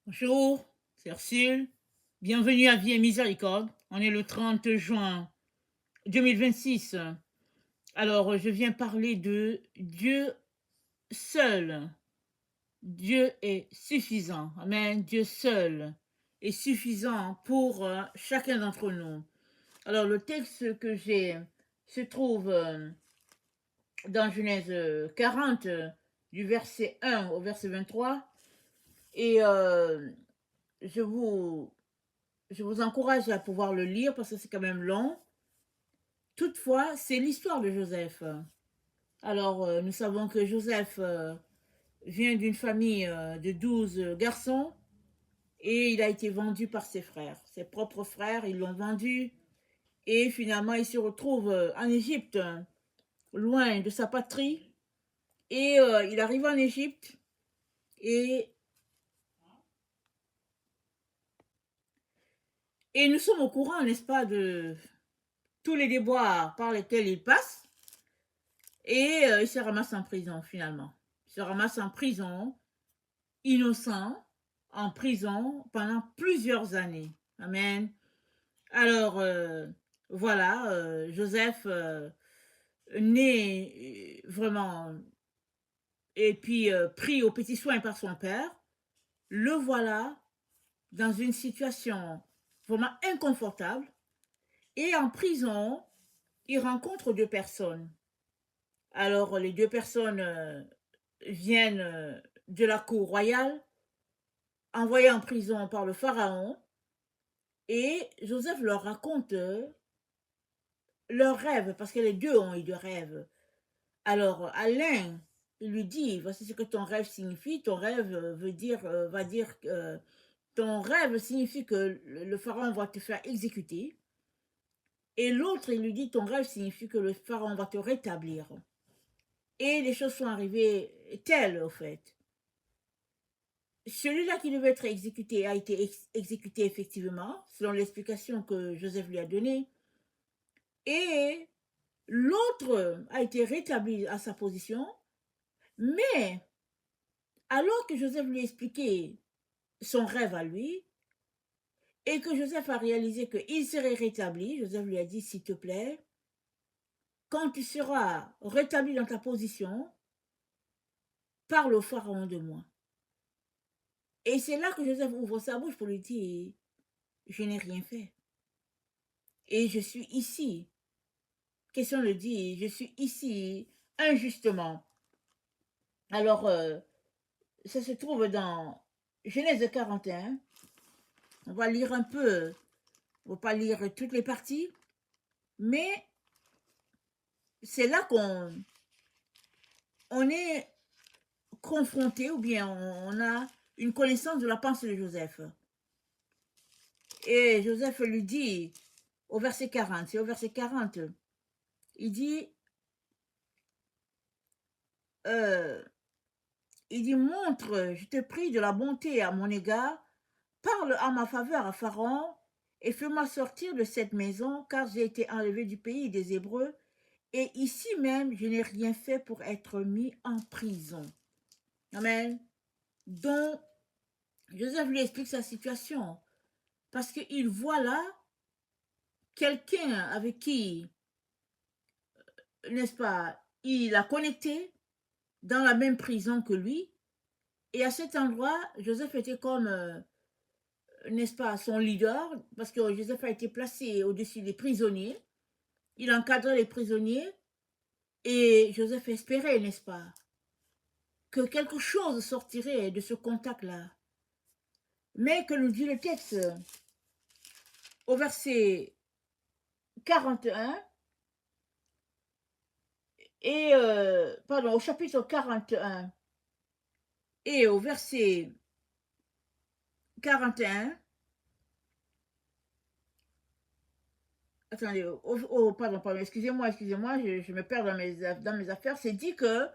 Bonjour, c'est Ursule. Bienvenue à Vie et Miséricorde. On est le 30 juin 2026. Alors, je viens parler de Dieu seul. Dieu est suffisant. Amen. Dieu seul est suffisant pour chacun d'entre nous. Alors, le texte que j'ai se trouve dans Genèse 40, du verset 1 au verset 23. Et je vous Je vous encourage à pouvoir le lire parce que c'est quand même long. Toutefois, c'est l'histoire de Joseph. Alors, nous savons que Joseph vient d'une famille de 12 garçons et il a été vendu par ses frères. Ses propres frères, ils l'ont vendu et finalement, il se retrouve en Égypte, loin de sa patrie. Et il arrive en Égypte et, et nous sommes au courant, n'est-ce pas, de tous les déboires par lesquels il passe. Et il se ramasse en prison finalement. Il se ramasse en prison, innocent, en prison pendant plusieurs années. Amen. Alors, voilà, Joseph né vraiment et puis pris au petit soin par son père, le voilà dans une situation vraiment inconfortable. Et en prison, il rencontre deux personnes. Alors, les deux personnes viennent de la cour royale, envoyés en prison par le pharaon, et Joseph leur raconte leurs rêves, parce que les deux ont eu de rêves. Alors, à l'un, il lui dit, voici ce que ton rêve signifie, ton rêve va dire que ton rêve signifie que le pharaon va te faire exécuter, et l'autre, il lui dit, ton rêve signifie que le pharaon va te rétablir. Et les choses sont arrivées telles, au fait. Celui-là qui devait être exécuté a été exécuté effectivement, selon l'explication que Joseph lui a donnée. Et l'autre a été rétabli à sa position. Mais alors que Joseph lui a expliqué son rêve à lui, et que Joseph a réalisé qu'il serait rétabli, Joseph lui a dit, s'il te plaît, quand tu seras rétabli dans ta position, parle au pharaon de moi. Et c'est là que Joseph ouvre sa bouche pour lui dire, je n'ai rien fait. Et je suis ici. Question de dire, je suis ici injustement. Alors, ça se trouve dans Genèse 41. On va lire un peu, on ne va pas lire toutes les parties, mais c'est là qu'on est confronté, ou bien on a une connaissance de la pensée de Joseph. Et Joseph lui dit, au verset 40, c'est au verset 40, il dit, euh, montre, je te prie de la bonté à mon égard, parle à ma faveur à Pharaon et fais-moi sortir de cette maison, car j'ai été enlevé du pays des Hébreux, et ici même, je n'ai rien fait pour être mis en prison. Amen. Donc, Joseph lui explique sa situation, parce qu'il voit là quelqu'un avec qui, n'est-ce pas, il a connecté dans la même prison que lui, et à cet endroit, Joseph était comme n'est-ce pas, son leader, parce que Joseph a été placé au-dessus des prisonniers. Il encadrait les prisonniers et Joseph espérait, n'est-ce pas, que quelque chose sortirait de ce contact-là. Mais que nous dit le texte au verset 41 et pardon, au chapitre 41 et au verset 41. Attendez, pardon, excusez-moi, je me perds dans mes affaires. C'est dit que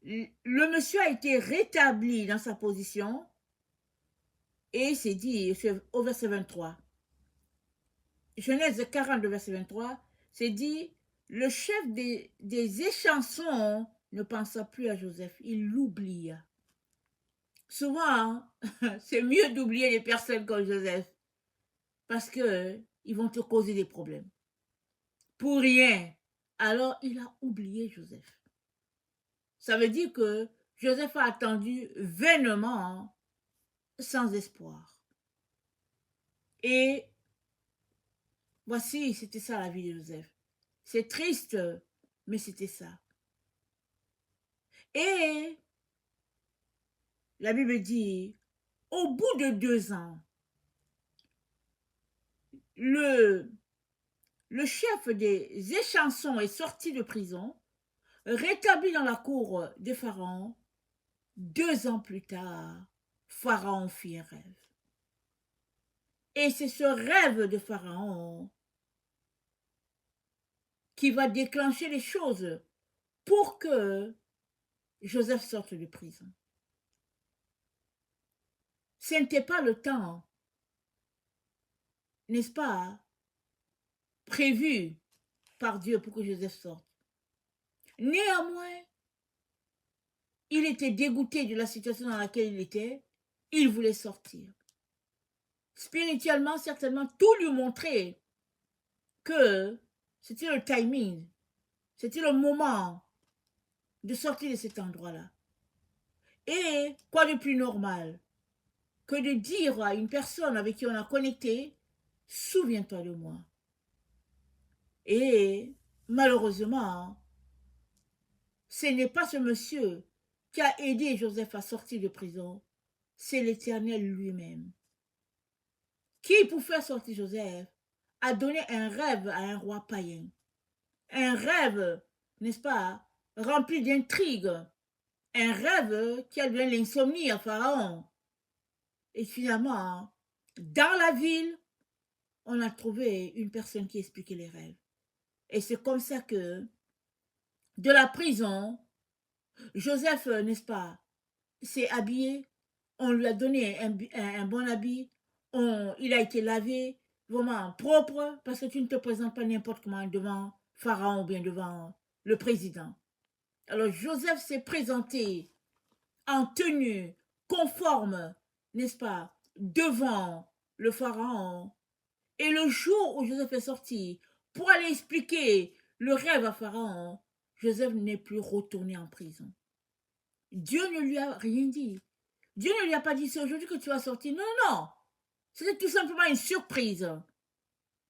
le monsieur a été rétabli dans sa position et c'est dit au verset 23. Genèse 42, verset 23, c'est dit, le chef des échansons ne pensa plus à Joseph, il l'oublia. Souvent, c'est mieux d'oublier les personnes comme Joseph parce que ils vont te causer des problèmes. Pour rien. Alors, il a oublié Joseph. Ça veut dire que Joseph a attendu vainement, sans espoir. Et voici, c'était ça la vie de Joseph. C'est triste, mais c'était ça. Et la Bible dit, au bout de 2 ans, le, le chef des échansons est sorti de prison, rétabli dans la cour de Pharaon. 2 ans plus tard, Pharaon fit un rêve. Et c'est ce rêve de Pharaon qui va déclencher les choses pour que Joseph sorte de prison. Ce n'était pas le temps, n'est-ce pas, prévu par Dieu pour que Joseph sorte. Néanmoins, il était dégoûté de la situation dans laquelle il était. Il voulait sortir. Spirituellement, certainement, tout lui montrait que c'était le timing, c'était le moment de sortir de cet endroit-là. Et quoi de plus normal que de dire à une personne avec qui on a connecté, souviens-toi de moi. Et malheureusement, ce n'est pas ce monsieur qui a aidé Joseph à sortir de prison, c'est l'Éternel lui-même, qui, pour faire sortir Joseph, a donné un rêve à un roi païen. Un rêve, n'est-ce pas, rempli d'intrigues. Un rêve qui a donné l'insomnie à Pharaon. Et finalement, dans la ville, on a trouvé une personne qui expliquait les rêves. Et c'est comme ça que, de la prison, Joseph, n'est-ce pas, s'est habillé, on lui a donné un bon habit, il a été lavé, vraiment propre, parce que tu ne te présentes pas n'importe comment devant Pharaon ou bien devant le président. Alors Joseph s'est présenté en tenue conforme, n'est-ce pas, devant le Pharaon. Et le jour où Joseph est sorti pour aller expliquer le rêve à Pharaon, Joseph n'est plus retourné en prison. Dieu ne lui a rien dit. Dieu ne lui a pas dit c'est aujourd'hui que tu vas sortir. Non, non. C'était tout simplement une surprise.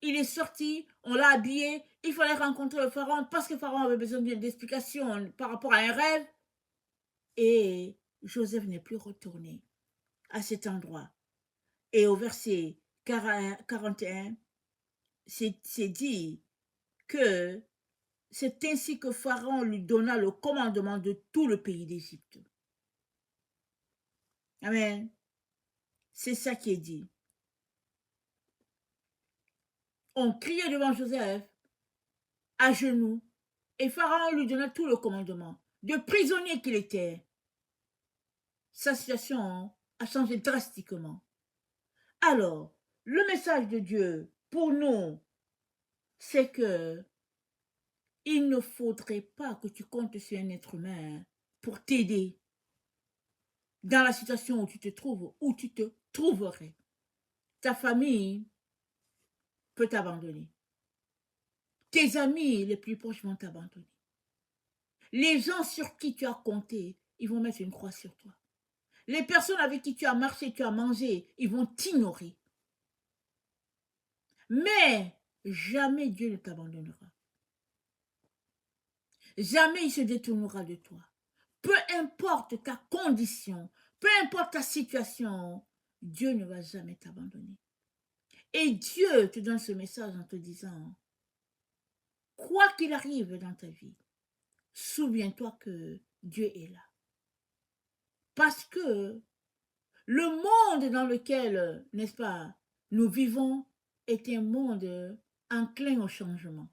Il est sorti, on l'a habillé, il fallait rencontrer le pharaon parce que Pharaon avait besoin d'explications par rapport à un rêve. Et Joseph n'est plus retourné à cet endroit. Et au verset 41, c'est dit que c'est ainsi que Pharaon lui donna le commandement de tout le pays d'Égypte. Amen. C'est ça qui est dit. On criait devant Joseph à genoux et Pharaon lui donna tout le commandement. De prisonnier qu'il était, sa situation a changé drastiquement. Alors, le message de Dieu pour nous, c'est que il ne faudrait pas que tu comptes sur un être humain pour t'aider dans la situation où tu te trouves, où tu te trouverais. Ta famille peut t'abandonner. Tes amis les plus proches vont t'abandonner. Les gens sur qui tu as compté, ils vont mettre une croix sur toi. Les personnes avec qui tu as marché, tu as mangé, ils vont t'ignorer. Mais jamais Dieu ne t'abandonnera. Jamais il se détournera de toi. Peu importe ta condition, peu importe ta situation, Dieu ne va jamais t'abandonner. Et Dieu te donne ce message en te disant, quoi qu'il arrive dans ta vie, souviens-toi que Dieu est là. Parce que le monde dans lequel, n'est-ce pas, nous vivons est un monde enclin au changement.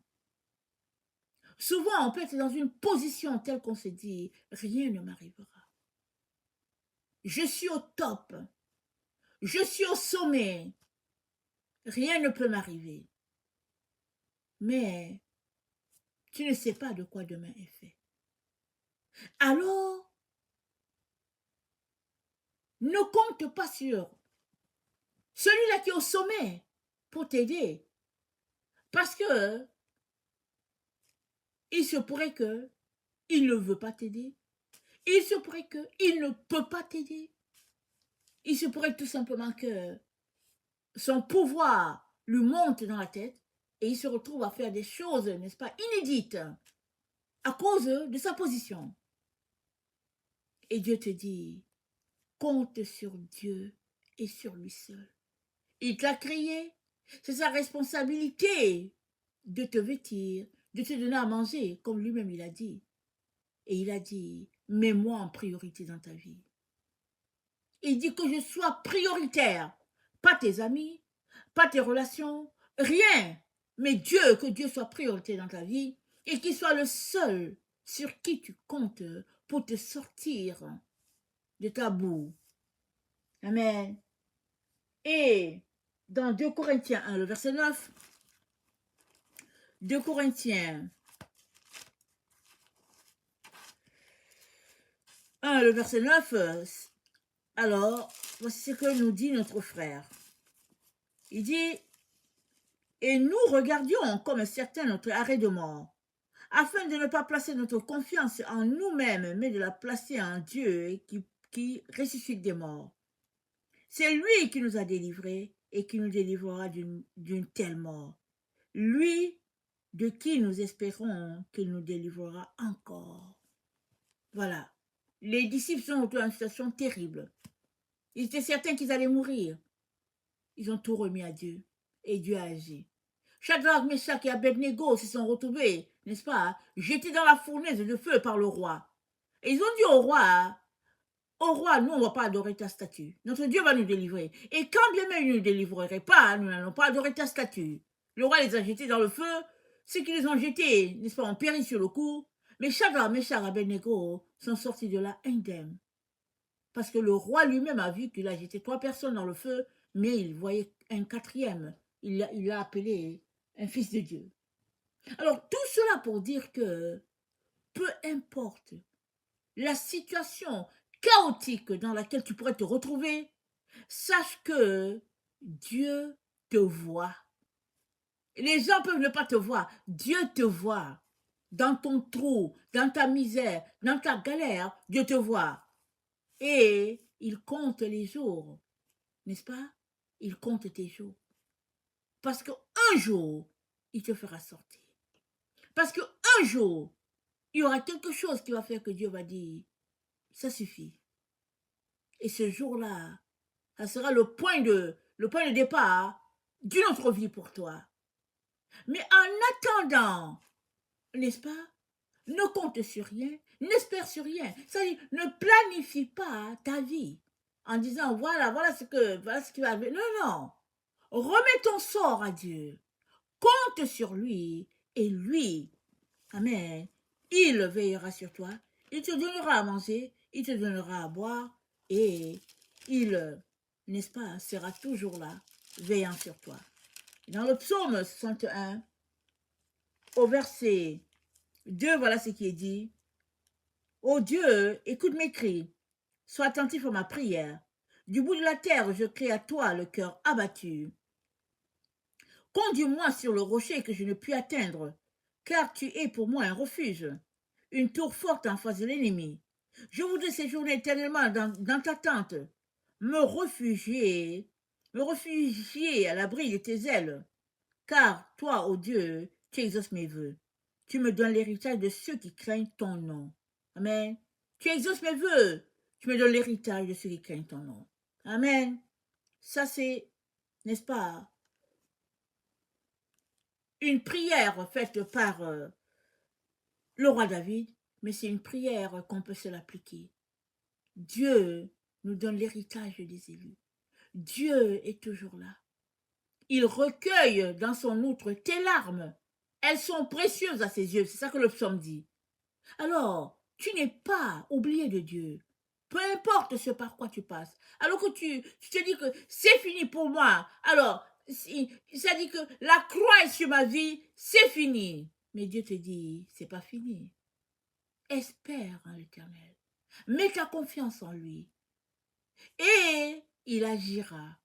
Souvent, on peut être dans une position telle qu'on se dit, rien ne m'arrivera. Je suis au top. Je suis au sommet. Rien ne peut m'arriver. Mais tu ne sais pas de quoi demain est fait. Alors, Ne compte pas sur celui-là qui est au sommet pour t'aider. Parce que il se pourrait que il ne veut pas t'aider. Il se pourrait qu'il ne peut pas t'aider. Il se pourrait tout simplement que son pouvoir lui monte dans la tête et il se retrouve à faire des choses, n'est-ce pas, inédites à cause de sa position. Et Dieu te dit, compte sur Dieu et sur lui seul. Il t'a créé, c'est sa responsabilité de te vêtir, de te donner à manger, comme lui-même il a dit. Et il a dit, mets-moi en priorité dans ta vie. Il dit que je sois prioritaire, pas tes amis, pas tes relations, rien. Mais Dieu, que Dieu soit priorité dans ta vie et qu'il soit le seul sur qui tu comptes pour te sortir de ta boue. Amen. Et dans 2 Corinthiens 1, le verset 9, 2 Corinthiens 1, le verset 9, alors, voici ce que nous dit notre frère. Il dit, et nous regardions comme certains notre arrêt de mort, afin de ne pas placer notre confiance en nous-mêmes, mais de la placer en Dieu qui ressuscite des morts. C'est lui qui nous a délivrés et qui nous délivrera d'une telle mort. Lui de qui nous espérons qu'il nous délivrera encore. Voilà. Les disciples sont dans une situation terrible. Ils étaient certains qu'ils allaient mourir. Ils ont tout remis à Dieu et Dieu a agi. Shadrach, Meshach et Abednego se sont retrouvés, n'est-ce pas, jetés dans la fournaise de feu par le roi. Et ils ont dit au roi, nous on ne va pas adorer ta statue. Notre Dieu va nous délivrer. Et quand bien même il ne nous délivrerait pas, nous n'allons pas adorer ta statue. Le roi les a jetés dans le feu. Ceux qui les ont jetés, n'est-ce pas, ont péri sur le coup. Mais Shadrach, Meshach et Abednego sont sortis de là indemnes. Parce que le roi lui-même a vu qu'il a jeté 3 personnes dans le feu, mais il voyait un 4e. Il l'a appelé un fils de Dieu. Alors, tout cela pour dire que peu importe la situation chaotique dans laquelle tu pourrais te retrouver, sache que Dieu te voit. Les gens peuvent ne pas te voir, Dieu te voit. Dans ton trou, dans ta misère, dans ta galère, Dieu te voit. Et il compte les jours, n'est-ce pas? Il compte tes jours. Parce qu'un jour, il te fera sortir. Parce qu'un jour, il y aura quelque chose qui va faire que Dieu va dire, ça suffit. Et ce jour-là, ça sera le point de départ d'une autre vie pour toi. Mais en attendant, n'est-ce pas, ne compte sur rien, n'espère sur rien. C'est-à-dire, ne planifie pas ta vie en disant, voilà ce qui va arriver. Non, non. Remets ton sort à Dieu. Compte sur lui et lui, amen, il veillera sur toi. Il te donnera à manger, il te donnera à boire et il, n'est-ce pas, sera toujours là, veillant sur toi. Dans le psaume 61, au verset 2, voilà ce qui est dit. Ô Dieu, écoute mes cris, sois attentif à ma prière. Du bout de la terre, je crie à toi, le cœur abattu. Conduis-moi sur le rocher que je ne puis atteindre, car tu es pour moi un refuge, une tour forte en face de l'ennemi. Je voudrais séjourner éternellement dans ta tente, me réfugier à l'abri de tes ailes, car toi, ô Dieu, tu exauces mes vœux. Tu me donnes l'héritage de ceux qui craignent ton nom. Amen. Tu exauces mes vœux. Tu me donnes l'héritage de ceux qui craignent ton nom. Amen. Ça, c'est, n'est-ce pas, une prière faite par le roi David, mais c'est une prière qu'on peut se l'appliquer. Dieu nous donne l'héritage des élus. Dieu est toujours là. Il recueille dans son outre tes larmes. Elles sont précieuses à ses yeux, c'est ça que le psaume dit. Alors, tu n'es pas oublié de Dieu. Peu importe ce par quoi tu passes. Alors que tu te dis que c'est fini pour moi. Alors, ça dit que la croix est sur ma vie, c'est fini. Mais Dieu te dit, c'est pas fini. Espère en l'Éternel. Mets ta confiance en lui. et il agira